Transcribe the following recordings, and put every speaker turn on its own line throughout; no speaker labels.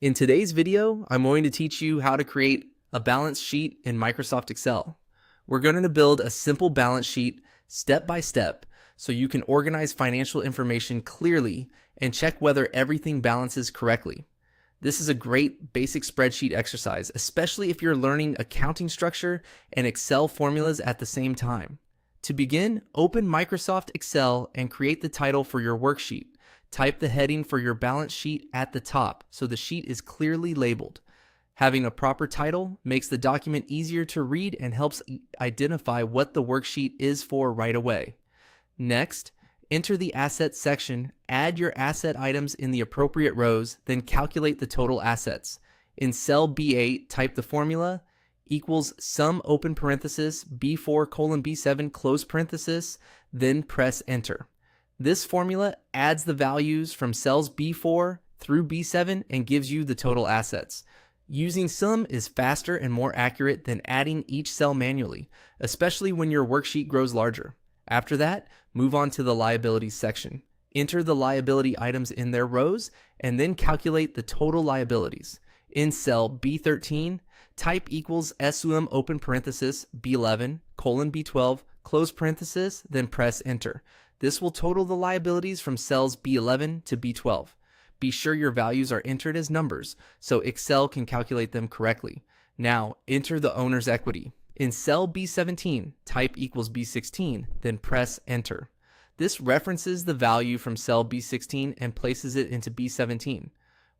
In today's video, I'm going to teach you how to create a balance sheet in Microsoft Excel. We're going to build a simple balance sheet step by step so you can organize financial information clearly and check whether everything balances correctly. This is a great basic spreadsheet exercise, especially if you're learning accounting structure and Excel formulas at the same time. To begin, open Microsoft Excel and create the title for your worksheet. Type the heading for your balance sheet at the top so the sheet is clearly labeled. Having a proper title makes the document easier to read and helps identify what the worksheet is for right away. Next, enter the Assets section, add your asset items in the appropriate rows, then calculate the total assets. In cell B8, type the formula equals sum open parenthesis B4 colon B7 close parenthesis, then press enter. This formula adds the values from cells B4 through B7 and gives you the total assets. Using sum is faster and more accurate than adding each cell manually, especially when your worksheet grows larger. After that, move on to the liabilities section. Enter the liability items in their rows and then calculate the total liabilities. In cell B13, type equals sum open parenthesis B11 colon B12 close parenthesis, then press enter. This will total the liabilities from cells B11 to B12. Be sure your values are entered as numbers so Excel can calculate them correctly. Now, enter the owner's equity. In cell B17, type equals B16, then press enter. This references the value from cell B16 and places it into B17.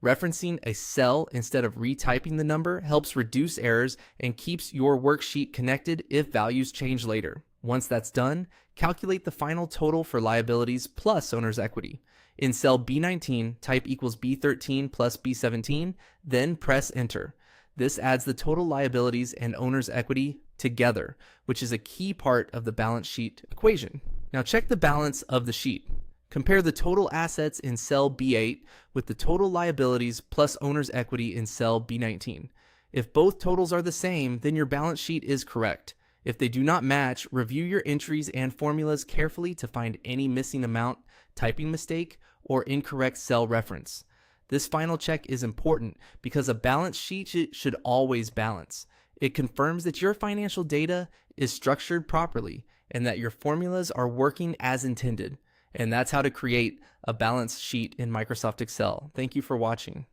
Referencing a cell instead of retyping the number helps reduce errors and keeps your worksheet connected if values change later. Once that's done, calculate the final total for liabilities plus owner's equity. In cell B19, type equals B13 plus B17, then press enter. This adds the total liabilities and owner's equity together, which is a key part of the balance sheet equation. Now check the balance of the sheet. Compare the total assets in cell B8 with the total liabilities plus owner's equity in cell B19. If both totals are the same, then your balance sheet is correct. If they do not match, review your entries and formulas carefully to find any missing amount, typing mistake, or incorrect cell reference. This final check is important because a balance sheet should always balance. It confirms that your financial data is structured properly and that your formulas are working as intended. And that's how to create a balance sheet in Microsoft Excel. Thank you for watching.